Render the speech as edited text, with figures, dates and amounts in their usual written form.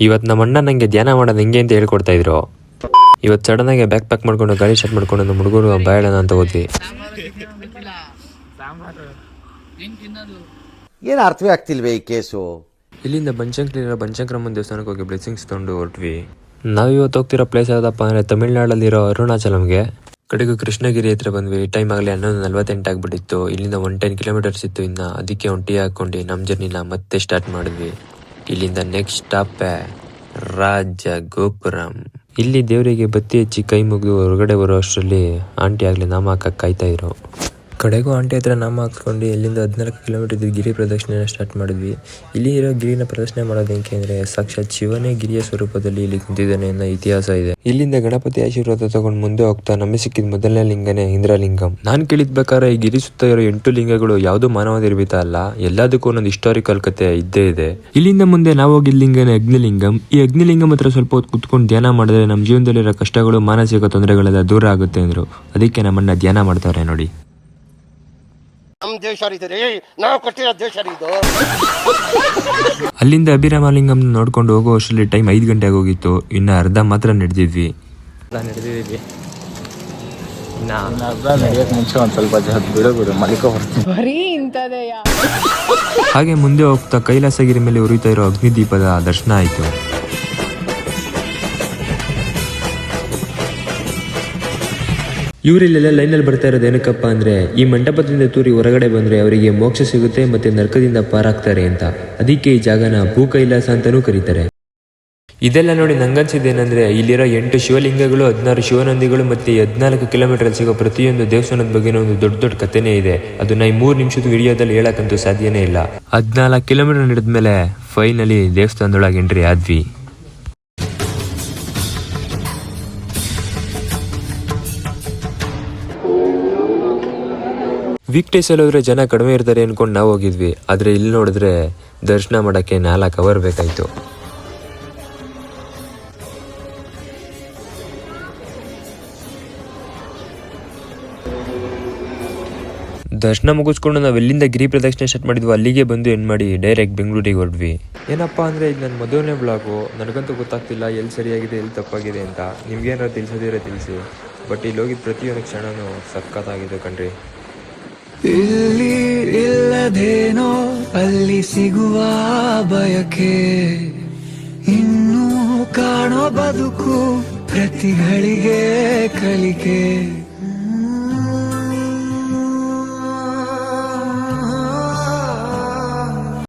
ಇವತ್ತು ನಮ್ಮ ಅಣ್ಣ ನಂಗೆ ಧ್ಯಾನ ಮಾಡೋದು ಹೆಂಗೆ ಅಂತ ಹೇಳ್ಕೊಡ್ತಾ ಇದ್ರು. ಇವತ್ತು ಸಡನ್ ಆಗಿ ಬ್ಯಾಗ್ ಪ್ಯಾಕ್ ಮಾಡ್ಕೊಂಡು ಗಾಡಿ ಸ್ಟಾರ್ಟ್ ಮಾಡ್ಕೊಂಡು ನಮ್ಮ ಹುಡುಗರು ಬಾಯಣ ಅಂತ ಹೋದ್ವಿ. ಏನು ಅರ್ಥವೇ ಆಗ್ತಿಲ್ವೇ ಈ ಕೇಸು. ಇಲ್ಲಿಂದ ಬನಶಂಕರಮ್ಮನ ದೇವಸ್ಥಾನಕ್ಕೆ ಹೋಗಿ ಬ್ಲೆಸ್ಸಿಂಗ್ಸ್ ತೊಗೊಂಡು ಹೊರಟ್ವಿ. ನಾವಿವತ್ತು ಹೋಗ್ತಿರೋ ಪ್ಲೇಸ್ ಯಾವುದಪ್ಪ ಅಂದರೆ ತಮಿಳ್ನಾಡಲ್ಲಿರೋ ಅರುಣಾಚಲಂಗೆ. ಕಡೆಗೂ ಕೃಷ್ಣಗಿರಿ ಹತ್ರ ಬಂದ್ವಿ. ಟೈಮ್ ಆಗಲಿ 11:48 ಆಗ್ಬಿಟ್ಟಿತ್ತು. ಇಲ್ಲಿಂದ 10 ಕಿಲೋಮೀಟರ್ಸ್ ಇತ್ತು ಇನ್ನು. ಅದಕ್ಕೆ ಒಂದು ಟೀ ಹಾಕೊಂಡು ನಮ್ಮ ಜರ್ನಿನ ಮತ್ತೆ ಸ್ಟಾರ್ಟ್ ಮಾಡಿದ್ವಿ. ಇಲ್ಲಿಂದ ನೆಕ್ಸ್ಟ್ ಸ್ಟಾಪ್ ರಾಜಗೋಪುರಂ. ಇಲ್ಲಿ ದೇವರಿಗೆ ಬತ್ತಿ ಹಚ್ಚಿ ಕೈ ಮುಗಿದು ಹೊರಗಡೆ ಬರೋ ಅಷ್ಟರಲ್ಲಿ ಆಂಟಿ ಆಗಲಿ ನಾಮ ಹಾಕಕ್ಕೆ ಕಾಯ್ತಾ ಇದ್ರು. ಕಡೆಗೂ ಆಂಟಿ ಹತ್ರ ನಾಮ ಹಾಕ್ಸ್ಕೊಂಡು ಇಲ್ಲಿಂದ 14 ಕಿಲೋಮೀಟರ್ ಗಿರಿ ಪ್ರದಕ್ಷಿಣೆ ಸ್ಟಾರ್ಟ್ ಮಾಡಿದ್ವಿ. ಇಲ್ಲಿ ಇರೋ ಗಿರಿನ ಪ್ರದಕ್ಷಿಣೆ ಮಾಡೋದು ಹೆಂಗೆ ಅಂದರೆ ಸಾಕ್ಷಾತ್ ಶಿವನೇ ಗಿರಿಯ ಸ್ವರೂಪದಲ್ಲಿ ಇಲ್ಲಿ ಕುಂತಿದ್ದಾನೆ ಅನ್ನೋ ಇತಿಹಾಸ ಇದೆ. ಇಲ್ಲಿಂದ ಗಣಪತಿ ಆಶೀರ್ವಾದ ತಗೊಂಡು ಮುಂದೆ ಹೋಗ್ತಾ ನಮಗೆ ಸಿಕ್ಕಿದ ಮೊದಲನೇ ಲಿಂಗನೇ ಇಂದ್ರಲಿಂಗಂ. ನಾನು ಕೇಳಿದ ಪ್ರಕಾರ ಈ ಗಿರಿ ಸುತ್ತ ಇರೋ 8 ಲಿಂಗಗಳು ಯಾವುದು ಮಾನವ ನಿರ್ಮಿತ ಅಲ್ಲ, ಎಲ್ಲದಕ್ಕೂ ಒಂದೊಂದು ಹಿಸ್ಟಾರಿಕಲ್ ಕತೆ ಇದ್ದೇ ಇದೆ. ಇಲ್ಲಿಂದ ಮುಂದೆ ನಾವು ಹೋಗಿದ್ದ ಲಿಂಗನೇ ಅಗ್ನಿಲಿಂಗಂ. ಈ ಅಗ್ನಿಲಿಂಗಂ ಹತ್ರ ಸ್ವಲ್ಪ ಹೊತ್ತು ಕುತ್ಕೊಂಡು ಧ್ಯಾನ ಮಾಡಿದ್ರೆ ನಮ್ಮ ಜೀವನದಲ್ಲಿರೋ ಕಷ್ಟಗಳು ಮಾನಸಿಕ ತೊಂದರೆಗಳೆಲ್ಲ ದೂರ ಆಗುತ್ತೆ ಅಂದ್ರು. ಅದಕ್ಕೆ ನಮ್ಮನ್ನ ಧ್ಯಾನ ಮಾಡ್ತಾರೆ ನೋಡಿ. ಅಲ್ಲಿಂದ ಅಭಿರಾಮಲಿಂಗಂ ನೋಡ್ಕೊಂಡು ಹೋಗೋ ಅಷ್ಟರಲ್ಲಿ ಟೈಮ್ 5 ಗಂಟೆ ಆಗೋಗಿತ್ತು. ಇನ್ನು ಅರ್ಧ ಮಾತ್ರ ನಡೆದಿದ್ವಿ. ಹಾಗೆ ಮುಂದೆ ಹೋಗ್ತಾ ಕೈಲಾಸಗಿರಿ ಮೇಲೆ ಉರಿತಾ ಇರೋ ಅಗ್ನಿದೀಪದ ದರ್ಶನ ಆಯ್ತು. ಇವರಿಲ್ಲೆಲ್ಲ ಲೈನಲ್ಲಿ ಬರ್ತಾ ಇರೋದು ಏನಕ್ಕಪ್ಪ ಅಂದರೆ ಈ ಮಂಟಪದಿಂದ ತೂರಿ ಹೊರಗಡೆ ಬಂದರೆ ಅವರಿಗೆ ಮೋಕ್ಷ ಸಿಗುತ್ತೆ ಮತ್ತು ನರಕದಿಂದ ಪಾರಾಗ್ತಾರೆ ಅಂತ. ಅದಕ್ಕೆ ಈ ಜಾಗನ ಭೂ ಕೈಲಾಸ ಅಂತಲೂ ಕರೀತಾರೆ. ಇದೆಲ್ಲ ನೋಡಿ ನಂಗನ್ಸಿದ್ದೇನೆಂದರೆ ಇಲ್ಲಿರೋ 8 ಶಿವಲಿಂಗಗಳು, 16 ಶಿವನಂದಿಗಳು ಮತ್ತು 14 ಕಿಲೋಮೀಟರ್ ಸಿಗೋ ಪ್ರತಿಯೊಂದು ದೇವಸ್ಥಾನದ ಬಗ್ಗೆ ಒಂದು ದೊಡ್ಡ ಕಥೆನೇ ಇದೆ. ಅದನ್ನ ಈ 3 ನಿಮಿಷದ ವಿಡಿಯೋದಲ್ಲಿ ಹೇಳಕ್ಕಂತೂ ಸಾಧ್ಯನೇ ಇಲ್ಲ. 14 ಕಿಲೋಮೀಟರ್ ನಡೆದ್ಮೇಲೆ ಫೈನಲಿ ದೇವಸ್ಥಾನದೊಳಗೆ ಎಂಟ್ರಿ ಆದ್ವಿ. ವೀಕ್ ಡೇಸ್ ಅಲ್ಲಿ ಹೋದ್ರೆ ಜನ ಕಡಿಮೆ ಇರ್ತಾರೆ ಅನ್ಕೊಂಡು ನಾವು ಹೋಗಿದ್ವಿ. ಆದ್ರೆ ಇಲ್ಲಿ ನೋಡಿದ್ರೆ ದರ್ಶನ ಮಾಡಕ್ಕೆ 4 ಅವರ್ ಬೇಕಾಯ್ತು. ದರ್ಶನ ಮುಗಿಸ್ಕೊಂಡು ನಾವು ಎಲ್ಲಿಂದ ಗಿರಿ ಪ್ರದಕ್ಷಿಣೆ ಸ್ಟಾರ್ಟ್ ಮಾಡಿದ್ವಿ ಅಲ್ಲಿಗೆ ಬಂದು ಎಂಡ್ ಮಾಡಿ ಡೈರೆಕ್ಟ್ ಬೆಂಗಳೂರಿಗೆ ಹೊರಟ್ವಿ. ಏನಪ್ಪಾ ಅಂದ್ರೆ ಇದು ನನ್ನ ಮೊದಲನೇ ಬ್ಲಾಗು. ನನಗಂತೂ ಗೊತ್ತಾಗ್ತಿಲ್ಲ ಎಲ್ಲಿ ಸರಿಯಾಗಿದೆ ಎಲ್ಲಿ ತಪ್ಪಾಗಿದೆ ಅಂತ. ನಿಮ್ಗೇನಾದ್ರು ತಿಳಿಸೋದಿರೋ ತಿಳಿಸಿ. ಬಟ್ ಇಲ್ಲಿ ಹೋಗಿದ ಪ್ರತಿಯೊಂದು ಕ್ಷಣನೂ ಸಖತ್ತಾಗಿದೆ ಕಣ್ರಿ. ಇಲ್ಲಿ ಇಲ್ಲದೇನೋ ಅಲ್ಲಿ ಸಿಗುವ ಬಯಕೆ, ಇನ್ನೂ ಕಾಣೋ ಬದುಕು ಪ್ರತಿಗಳಿಗೆ ಕಲಿಕೆ.